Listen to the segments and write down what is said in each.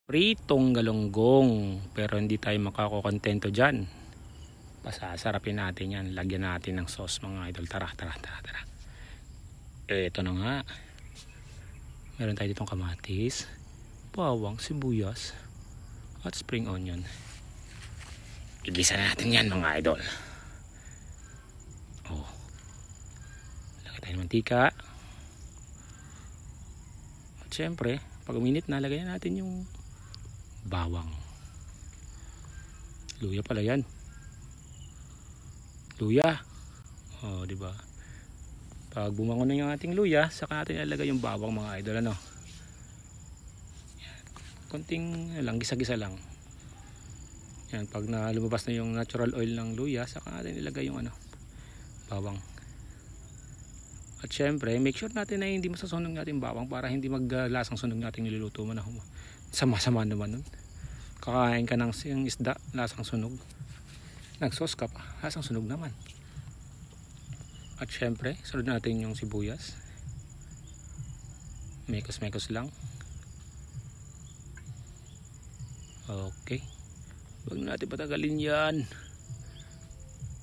Pritong galunggong, pero hindi tayo makakokontento dyan. Pasasarapin natin yan. Lagyan natin ng sauce mga idol. Tara. Ito na nga. Meron tayo ditong kamatis, bawang, sibuyas, at spring onion. Igisa natin yan mga idol. Lagay tayo ng mantika. At syempre, pag uminit na, lagay natin yung bawang. Luya pala yan. Luya. Di ba? Pag bumangon na yung ating luya, saka natin ilalagay yung bawang mga idol, ano. Yan. Konting lang, gisa-gisa lang. Yan, pag lumabas na yung natural oil ng luya, saka natin ilagay yung bawang. At syempre, make sure natin na hindi masasunog natin bawang para hindi maglasang sunog natin niluluto mo na. Sama-sama naman nun. Kakain ka ng isda, lasang sunog. Nagsos ka pa, lasang sunog naman. At syempre, sunod natin yung sibuyas. Mekos-mekos lang. Okay. Huwag na natin patagalin yan.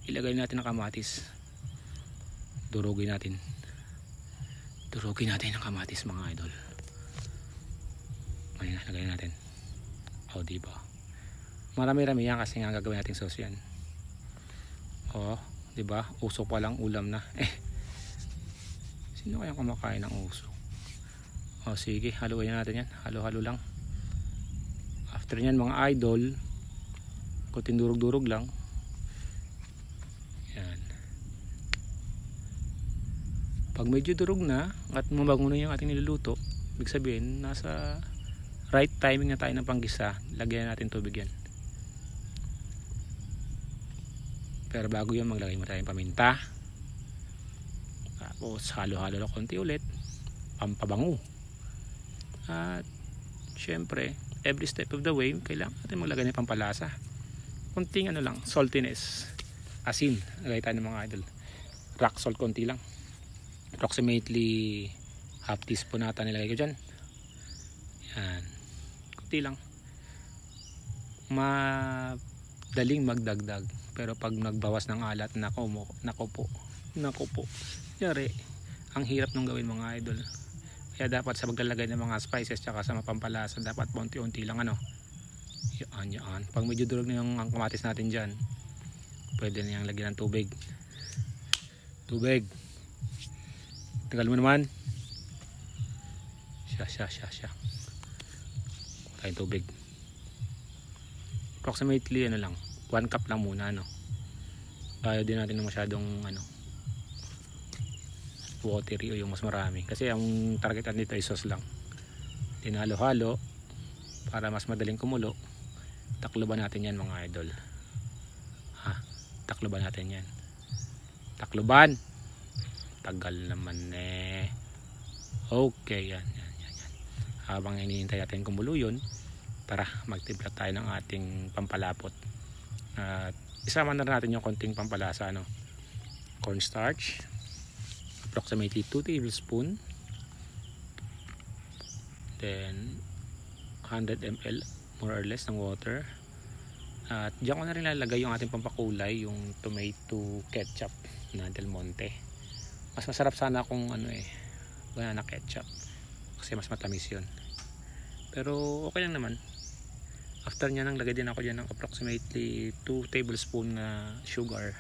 Ilagay natin ang kamatis. Durugin natin ang kamatis mga idol. Ayan, lagay natin. Diba? Marami-rami yan kasi nga gagawin natin sauce yan. Diba? Uso pa lang ulam na. Sino kaya kumakain ng uso? Sige, haluin natin yan. Halo-halo lang. After nyan mga idol, kunting durog-durog lang. Yan. Pag medyo durog na at mabango na yung ating niluluto, ibig sabihin nasa right timing na tayo ng panggisa. Lagyan natin tubig yan. Pero bago yan, maglagay mo tayong paminta. Tapos halo-halo lang konti ulit, pampabango. At syempre, every step of the way, kailangan natin maglagay ng pampalasa. Konting lang, saltiness, asin. Lagay tayo ng mga idol. Rock salt konti lang. Approximately half teaspoon nata nilagay ko dyan. Yan. Konti lang. Madaling magdagdag. Pero pag nagbawas ng alat, nako po. Yari, ang hirap nung gawin mga idol. Kaya dapat sa paglalagay ng mga spices tsaka sa mapampalasa, dapat unti-unti lang Yan. Pag medyo durog na yung kamatis natin dyan, pwede na yung lagyan ng tubig. Tagal mo naman. Siya. Tayong tubig. Approximately 1 cup lang muna, ayaw din natin ng masyadong watery o yung mas marami, kasi ang targetan dito ay sauce lang. Tinalo-halo para mas madaling kumulo. Takloban natin yan mga idol. Takloban natin yan. Tagal naman Okay, yan. Habang hinihintay natin kumulo yun, tara, magtimpla tayo ng ating pampalapot. At isama na natin yung konting pampalasa, cornstarch, approximately 2 tablespoon, then 100 ml more or less ng water. At diyan ko na rin lalagay yung ating pampakulay, yung tomato ketchup na Del Monte. Mas masarap sana kung banana ketchup, kasi mas matamis yun. Pero okay lang naman. After nya nang lagay din ako dyan ng approximately 2 tablespoon na sugar.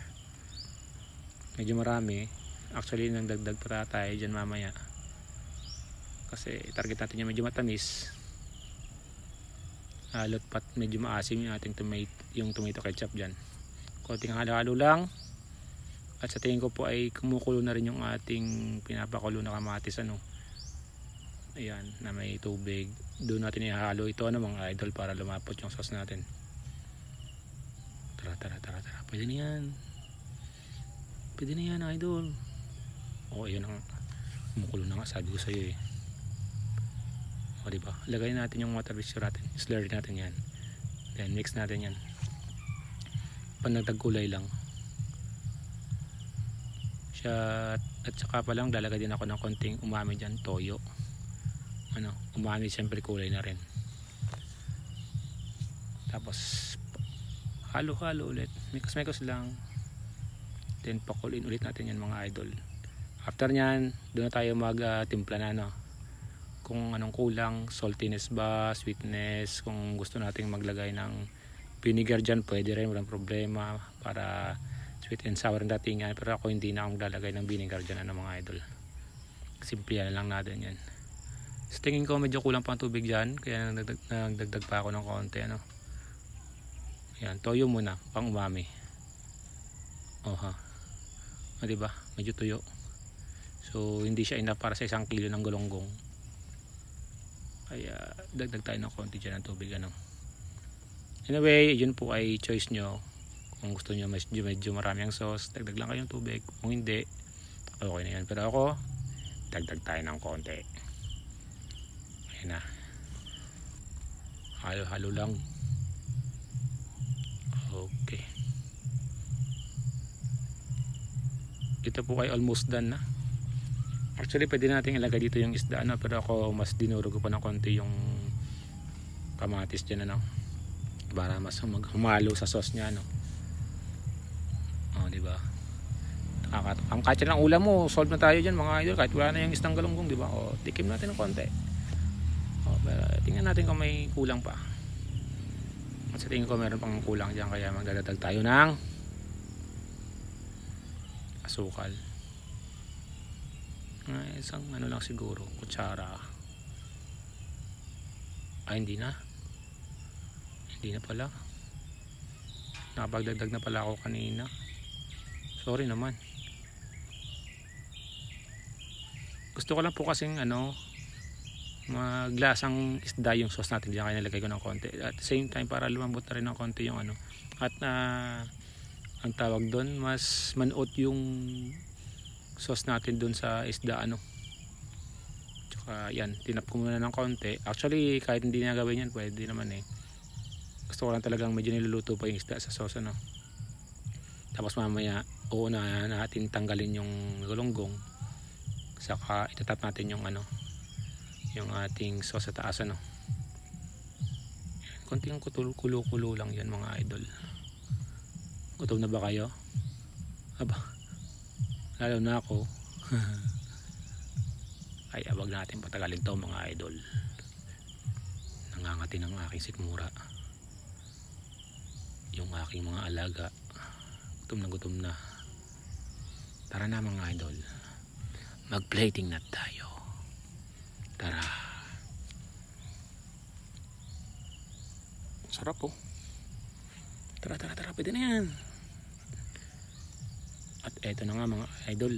Medyo marami. Actually nang dagdag pa tayo dyan mamaya, kasi target natin yung medyo matamis. Halot pat medyo maasim yung ating tomato ketchup dyan. Konting halo-halo lang. At sa tingin ko po ay kumukulo na rin yung ating pinapakulo na kamatis, ayan, na may tubig. Doon natin ihalo ito mga idol para lumapot yung sauce natin. Tara. Pwede na yan idol. Ayan na nga. Kumukulo na nga, sabi ko sa iyo diba? Lagay natin yung water mixture natin. Slurry natin yan. Then mix natin yan. Panagdag kulay lang siya. At saka pa lang lalagay din ako ng konting umami dyan, toyo. Umami, siyempre kulay na rin. Tapos halo-halo ulit, mikos-mikos lang, then pakulin ulit natin yan mga idol. After nyan, doon na tayo mag timpla na, no? Kung anong kulang, saltiness ba, sweetness, kung gusto nating maglagay ng vinegar dyan, pwede rin, walang problema, para sweet and sour ang datingan. Pero ako hindi na akong lalagay ng vinegar dyan, ano mga idol. Simple yan lang natin yan. So, tingin ko medyo kulang pa ang tubig dyan, kaya nagdagdag pa ako ng konti, ano. Yan, toyo muna, pang umami. Oha. Diba? Medyo tuyo. So, hindi siya enough para sa 1 kilo ng galunggong. Kaya, dagdag tayo ng konti dyan ng tubig, ano. Anyway, yun po ay choice nyo. Kung gusto nyo medyo marami ang sauce, dagdag lang kayong tubig. Kung hindi, okay na yan. Pero ako, dagdag tayo ng konti. Ayan na. Halo-halo lang. Okay. Ito po ay almost done na. Actually, pwede natin ilagay dito yung isda, ano, pero ako mas dinuro ko pa ng konti yung kamatis dyan, ano, para mas humalo sa sauce niya, ano. Diba? Ang kahit yan ang ulam mo, solve na tayo dyan mga idol, kahit wala na yung isdang galunggong, diba? Tikim natin ng konti. Pero tingnan natin kung may kulang pa. Sa tingin ko meron pang kulang dyan, kaya magdadagdag tayo ng asukal. Isang ano lang siguro, kutsara. Hindi na pala, nakapagdagdag na pala ako kanina, sorry naman. Gusto ko lang po kasing maglasang isda yung sauce natin diyan, kaya nilagay ko ng konti at the same time para lumambot na rin ng konti yung at ang tawag doon, mas manuot yung sauce natin doon sa isda, tsaka yan, tinap ko muna ng konti. Actually kahit hindi na gawin yan, pwede naman gusto ko lang talagang medyo niluluto pa yung isda sa sauce, tapos mamaya uuna natin tanggalin yung galunggong, saka itatap natin yung yung ating sauce sa taas, konting kulo-kulo lang yan mga idol. Gutom na ba kayo? Aba, lalo na ako. Ay, wag natin patagalin to mga idol. Nangangati ng aking sikmura yung aking mga alaga. Gutom na. Tara na mga idol, mag plating na tayo. Tara. Sarap po. Tara, pwede na yan. At eto na nga mga idol,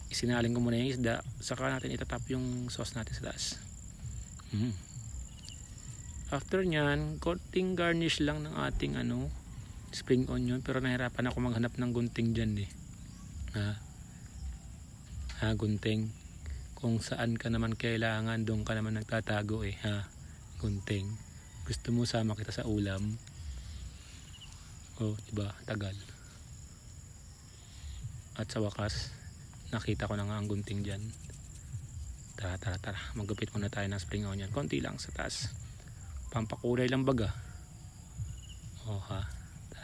isinaling ko muna yung isda, saka natin itatap yung sauce natin sa taas. After nyan, konting garnish lang ng ating spring onion, pero nahirapan ako maghanap ng gunting dyan gunting. Kung saan ka naman kailangan, doon ka naman nagtatago gunting. Gusto mo sama kita sa ulam? Diba, tagal. At sa wakas, nakita ko na nga ang gunting dyan. Tara, maggupit muna tayo ng spring onion, konti lang sa taas, pampakulay lang baga.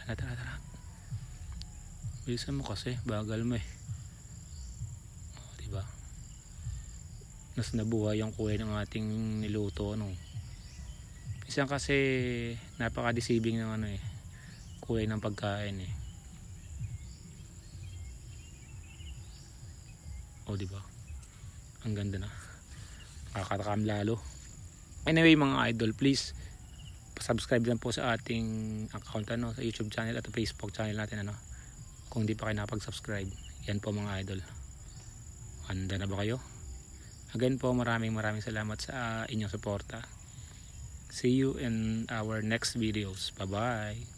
Tara, bilisan mo kasi, bagal mo diba, mas nabuhay yung kulay ng ating niluto, isang kasi napaka-deceiving ng kulay ng pagkain diba, ang ganda na, nakakatakam lalo. Anyway mga idol, please subscribe lang po sa ating account sa YouTube channel at Facebook channel natin, kung hindi pa kayo nakapag-subscribe. Yan po mga idol, handa na ba kayo? Again po, maraming salamat sa inyong suporta. See you in our next videos. Bye bye.